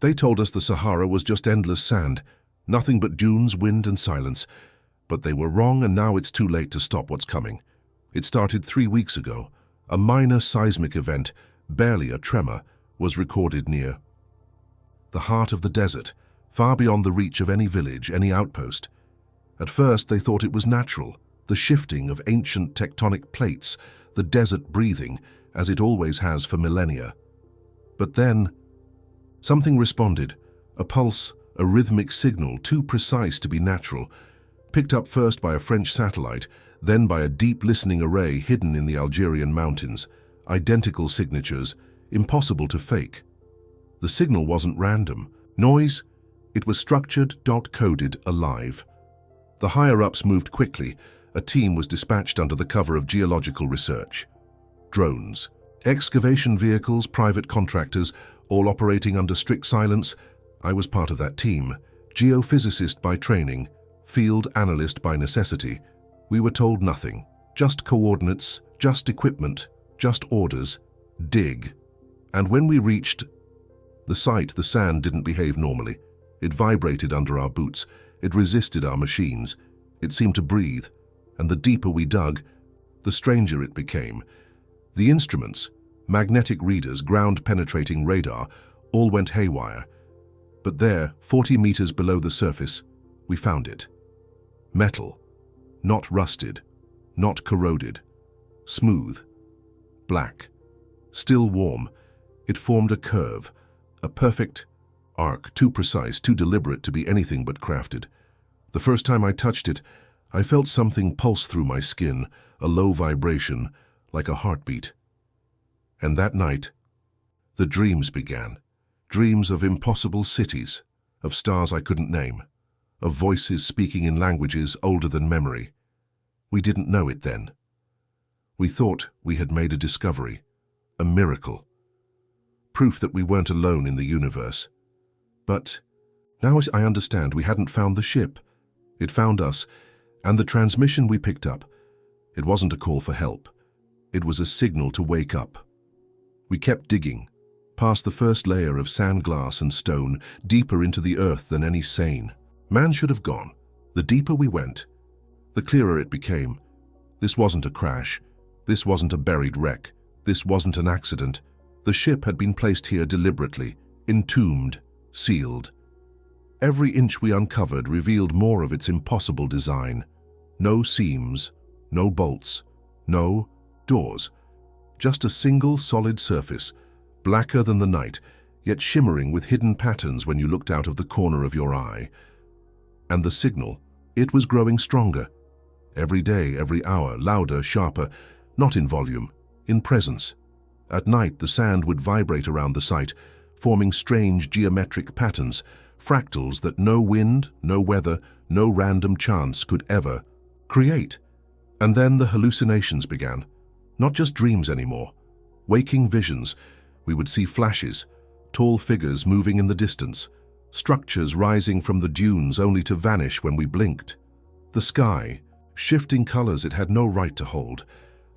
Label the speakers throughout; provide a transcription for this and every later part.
Speaker 1: They told us the Sahara was just endless sand, nothing but dunes, wind and silence. But they were wrong, and now it's too late to stop what's coming. It started 3 weeks ago. A minor seismic event, barely a tremor, was recorded near the heart of the desert, far beyond the reach of any village, any outpost. At first they thought it was natural, the shifting of ancient tectonic plates, the desert breathing, as it always has for millennia. But then, something responded, a pulse, a rhythmic signal too precise to be natural, picked up first by a French satellite, then by a deep listening array hidden in the Algerian mountains, identical signatures, impossible to fake. The signal wasn't random. Noise, it was structured, dot-coded, alive. The higher-ups moved quickly. A team was dispatched under the cover of geological research. Drones, excavation vehicles, private contractors, all operating under strict silence. I was part of that team, geophysicist by training, field analyst by necessity. We were told nothing, just coordinates, just equipment, just orders, dig. And when we reached the site, the sand didn't behave normally. It vibrated under our boots, it resisted our machines, it seemed to breathe, and the deeper we dug, the stranger it became. The instruments, magnetic readers, ground-penetrating radar, all went haywire. But there, 40 meters below the surface, we found it. Metal, not rusted, not corroded, smooth, black, still warm. It formed a curve, a perfect arc, too precise, too deliberate to be anything but crafted. The first time I touched it, I felt something pulse through my skin, a low vibration, like a heartbeat. And that night, the dreams began. Dreams of impossible cities, of stars I couldn't name, of voices speaking in languages older than memory. We didn't know it then. We thought we had made a discovery, a miracle, proof that we weren't alone in the universe. But now I understand, we hadn't found the ship. It found us, and the transmission we picked up, it wasn't a call for help. It was a signal to wake up. We kept digging, past the first layer of sand, glass and stone, deeper into the earth than any sane man should have gone. The deeper we went, the clearer it became. This wasn't a crash. This wasn't a buried wreck. This wasn't an accident. The ship had been placed here deliberately, entombed, sealed. Every inch we uncovered revealed more of its impossible design. No seams, no bolts, no doors. Just a single solid surface, blacker than the night, yet shimmering with hidden patterns when you looked out of the corner of your eye. And the signal, it was growing stronger. Every day, every hour, louder, sharper, not in volume, in presence. At night, the sand would vibrate around the site, forming strange geometric patterns, fractals that no wind, no weather, no random chance could ever create. And then the hallucinations began. Not just dreams anymore. Waking visions. We would see flashes, tall figures moving in the distance, structures rising from the dunes only to vanish when we blinked. The sky, shifting colors it had no right to hold.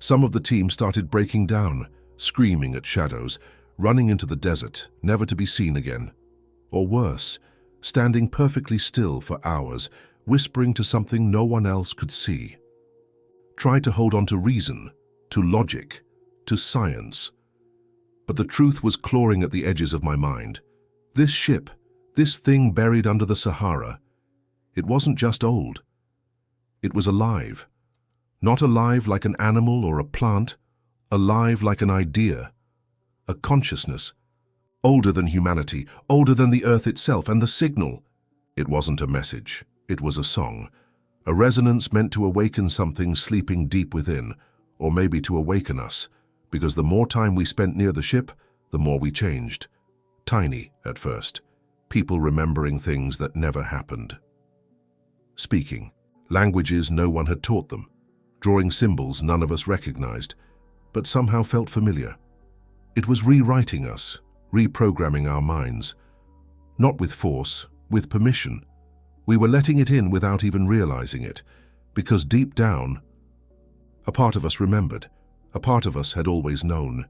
Speaker 1: Some of the team started breaking down, screaming at shadows, running into the desert, never to be seen again. Or worse, standing perfectly still for hours, whispering to something no one else could see. Tried to hold on to reason, to logic, to science. But the truth was clawing at the edges of my mind. This ship, this thing buried under the Sahara, it wasn't just old. It was alive. Not alive like an animal or a plant, alive like an idea, a consciousness, older than humanity, older than the earth itself, and the signal. It wasn't a message, it was a song, a resonance meant to awaken something sleeping deep within, or maybe to awaken us, because the more time we spent near the ship, the more we changed. Tiny at first, people remembering things that never happened. Speaking, languages no one had taught them, drawing symbols none of us recognized, but somehow felt familiar. It was rewriting us, reprogramming our minds. Not with force, with permission. We were letting it in without even realizing it, because deep down, a part of us remembered, a part of us had always known.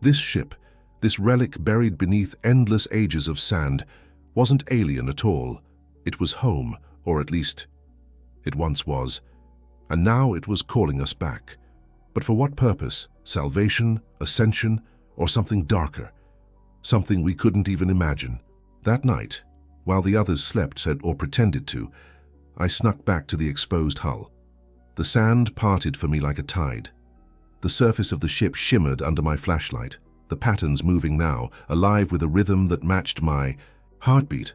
Speaker 1: This ship, This relic buried beneath endless ages of sand wasn't alien at all. It was home, or at least it once was. And now it was calling us back. But for what purpose? Salvation, ascension, or something darker? Something we couldn't even imagine. That night, while the others slept or pretended to, I snuck back to the exposed hull. The sand parted for me like a tide. The surface of the ship shimmered under my flashlight, the patterns moving now, alive with a rhythm that matched my heartbeat.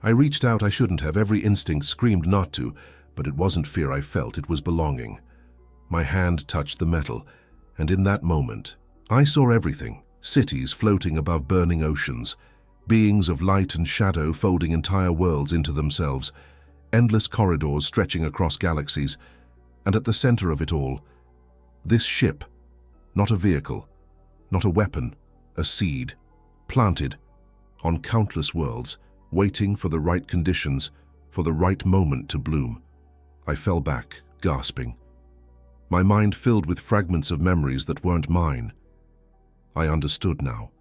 Speaker 1: I reached out. I shouldn't have. Every instinct screamed not to, but it wasn't fear I felt, it was belonging. My hand touched the metal, and in that moment, I saw everything. Cities floating above burning oceans, beings of light and shadow folding entire worlds into themselves, endless corridors stretching across galaxies, and at the center of it all, this ship, not a vehicle, not a weapon, a seed, planted on countless worlds, waiting for the right conditions, for the right moment to bloom. I fell back, gasping. My mind filled with fragments of memories that weren't mine. I understood now.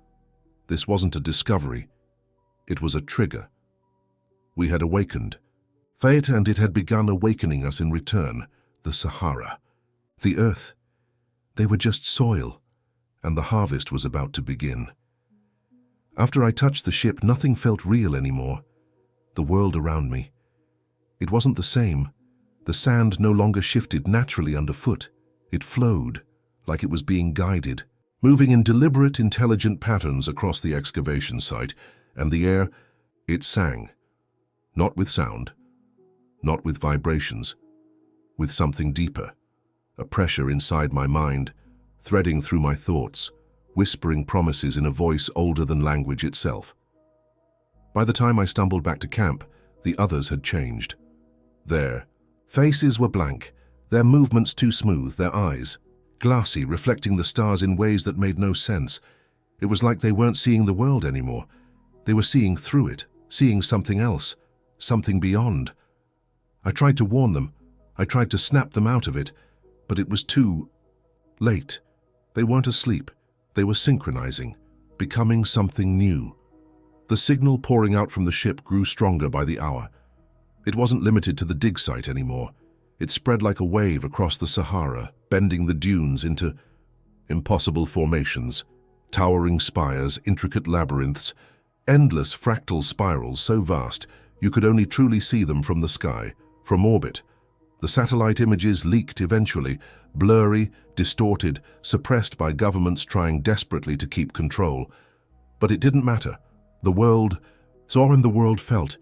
Speaker 1: This wasn't a discovery. It was a trigger. We had awakened. Fate, and it had begun awakening us in return. The Sahara. The earth. They were just soil, and the harvest was about to begin. After I touched the ship, nothing felt real anymore. The world around me. It wasn't the same. The sand no longer shifted naturally underfoot. It flowed, like it was being guided, moving in deliberate, intelligent patterns across the excavation site, and the air, it sang. Not with sound, not with vibrations, with something deeper, a pressure inside my mind, threading through my thoughts, whispering promises in a voice older than language itself. By the time I stumbled back to camp, the others had changed. Their faces were blank, their movements too smooth, their eyes glassy, reflecting the stars in ways that made no sense. It was like they weren't seeing the world anymore. They were seeing through it, seeing something else, something beyond. I tried to warn them. I tried to snap them out of it, but it was too late. They weren't asleep. They were synchronizing, becoming something new. The signal pouring out from the ship grew stronger by the hour. It wasn't limited to the dig site anymore. It spread like a wave across the Sahara, bending the dunes into impossible formations, towering spires, intricate labyrinths, endless fractal spirals so vast you could only truly see them from the sky, from orbit. The satellite images leaked eventually, blurry, distorted, suppressed by governments trying desperately to keep control. But it didn't matter. The world saw and the world felt,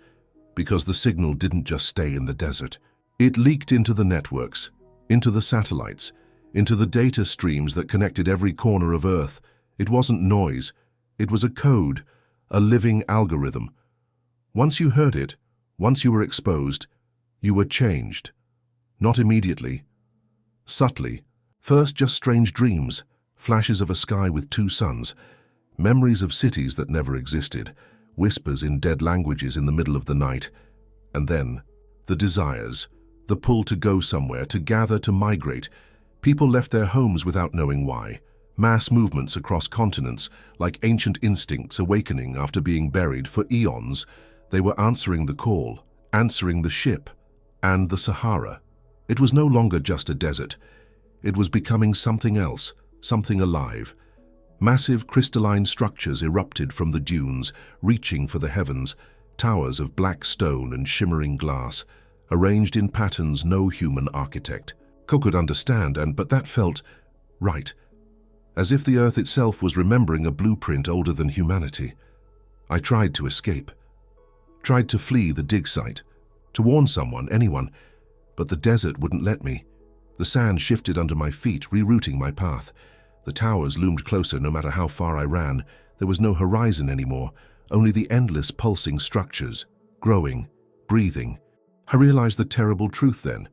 Speaker 1: because the signal didn't just stay in the desert. It leaked into the networks, into the satellites, into the data streams that connected every corner of Earth. It wasn't noise. It was a code, a living algorithm. Once you heard it, once you were exposed, you were changed. Not immediately. Subtly. First just strange dreams, flashes of a sky with two suns, memories of cities that never existed, whispers in dead languages in the middle of the night, and then the desires, the pull to go somewhere, to gather, to migrate. People left their homes without knowing why. Mass movements across continents, like ancient instincts awakening after being buried for eons. They were answering the call, answering the ship, and the Sahara. It was no longer just a desert. It was becoming something else, something alive. Massive crystalline structures erupted from the dunes, reaching for the heavens, towers of black stone and shimmering glass, arranged in patterns no human architect could understand, but that felt right, as if the earth itself was remembering a blueprint older than humanity. I tried to escape, tried to flee the dig site, to warn someone, anyone, but the desert wouldn't let me. The sand shifted under my feet, rerouting my path. The towers loomed closer no matter how far I ran. There was no horizon anymore, only the endless pulsing structures, growing, breathing. I realized the terrible truth then.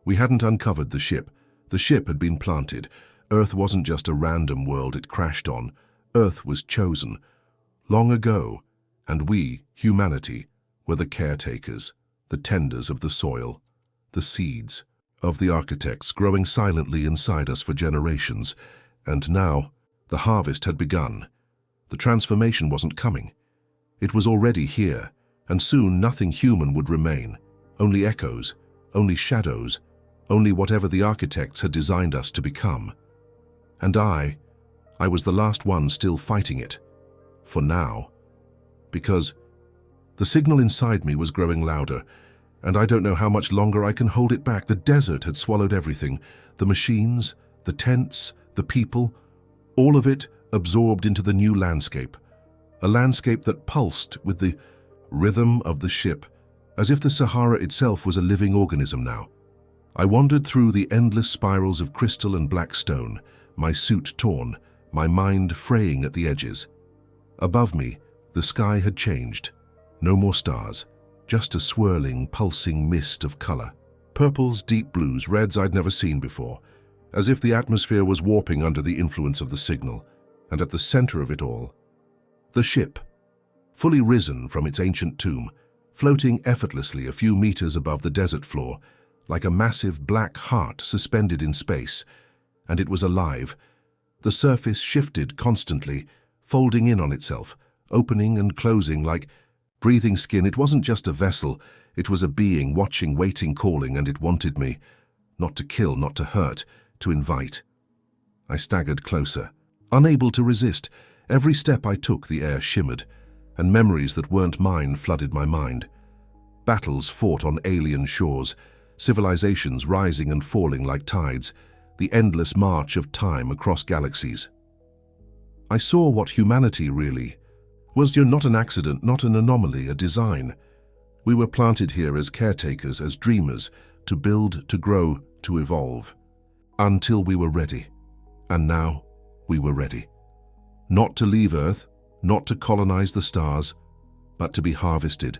Speaker 1: We hadn't uncovered the ship. The ship had been planted. Earth wasn't just a random world it crashed on. Earth was chosen. Long ago, and we, humanity, were the caretakers, the tenders of the soil, the seeds of the architects growing silently inside us for generations. And now, the harvest had begun. The transformation wasn't coming. It was already here, and soon nothing human would remain. Only echoes, only shadows, only whatever the architects had designed us to become. And I was the last one still fighting it. For now. Because the signal inside me was growing louder, and I don't know how much longer I can hold it back. The desert had swallowed everything. The machines, the tents, the people, all of it absorbed into the new landscape. A landscape that pulsed with the rhythm of the ship, as if the Sahara itself was a living organism now. I wandered through the endless spirals of crystal and black stone, my suit torn, my mind fraying at the edges. Above me, the sky had changed. No more stars, just a swirling, pulsing mist of color. Purples, deep blues, reds I'd never seen before, as if the atmosphere was warping under the influence of the signal. And at the center of it all, the ship, fully risen from its ancient tomb, floating effortlessly a few meters above the desert floor, like a massive black heart suspended in space. And it was alive. The surface shifted constantly, folding in on itself, opening and closing like breathing skin. It wasn't just a vessel, it was a being, watching, waiting, calling, and it wanted me. Not to kill, not to hurt, to invite. I staggered closer, unable to resist. Every step I took, the air shimmered, and memories that weren't mine flooded my mind. Battles fought on alien shores, civilizations rising and falling like tides, the endless march of time across galaxies. I saw what humanity really was. Not an accident, not an anomaly, a design. We were planted here as caretakers, as dreamers, to build, to grow, to evolve. Until we were ready. And now we were ready. Not to leave Earth, not to colonize the stars, but to be harvested,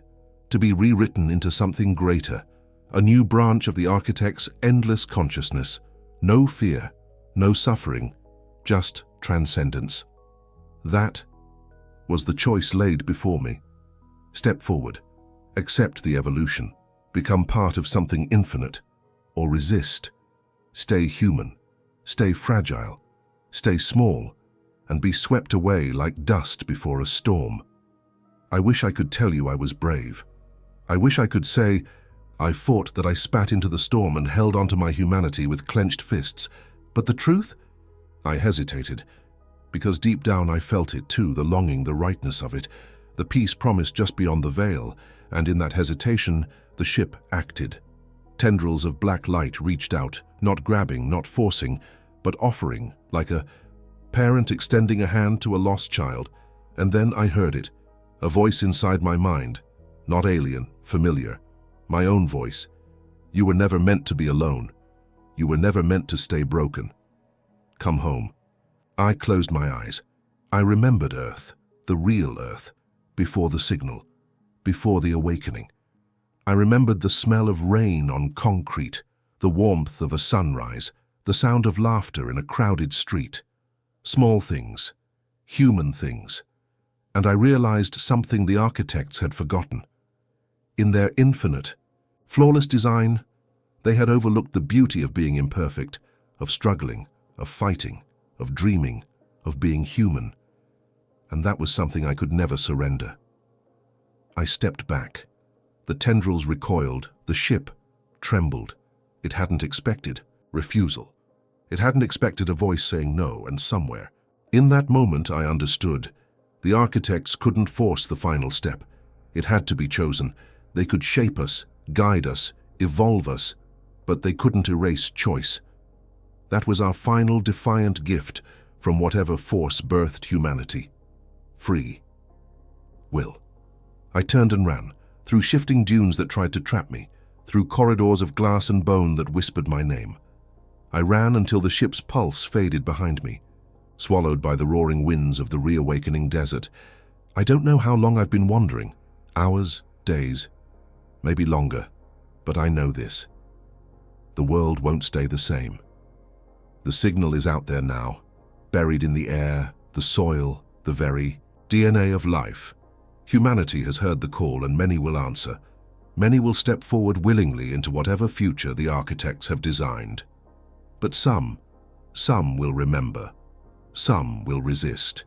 Speaker 1: to be rewritten into something greater, a new branch of the architect's endless consciousness. No fear, no suffering, just transcendence. That was the choice laid before me. Step forward, accept the evolution, become part of something infinite, or resist. Stay human, stay fragile, stay small, and be swept away like dust before a storm. I wish I could tell you I was brave. I wish I could say I fought, that I spat into the storm and held onto my humanity with clenched fists. But the truth? I hesitated, because deep down I felt it too, the longing, the rightness of it, the peace promised just beyond the veil, and in that hesitation, the ship acted. Tendrils of black light reached out, not grabbing, not forcing, but offering, like a parent extending a hand to a lost child. And then I heard it, a voice inside my mind, not alien, familiar. My own voice. You were never meant to be alone. You were never meant to stay broken. Come home. I closed my eyes. I remembered Earth, the real Earth, before the signal, before the awakening. I remembered the smell of rain on concrete, the warmth of a sunrise, the sound of laughter in a crowded street. Small things, human things. And I realized something the architects had forgotten. In their infinite, flawless design, they had overlooked the beauty of being imperfect, of struggling, of fighting, of dreaming, of being human. And that was something I could never surrender. I stepped back. The tendrils recoiled, the ship trembled. It hadn't expected refusal. It hadn't expected a voice saying no, and somewhere. In that moment I understood. The architects couldn't force the final step. It had to be chosen. They could shape us, guide us, evolve us, but they couldn't erase choice. That was our final defiant gift from whatever force birthed humanity. Free. Will. I turned and ran, through shifting dunes that tried to trap me, through corridors of glass and bone that whispered my name. I ran until the ship's pulse faded behind me, swallowed by the roaring winds of the reawakening desert. I don't know how long I've been wandering. Hours, days, maybe longer, but I know this. The world won't stay the same. The signal is out there now, buried in the air, the soil, the very DNA of life. Humanity has heard the call, and many will answer. Many will step forward willingly into whatever future the architects have designed. But some will remember. Some will resist.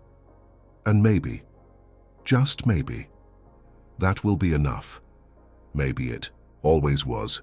Speaker 1: And maybe, just maybe, that will be enough. Maybe it always was.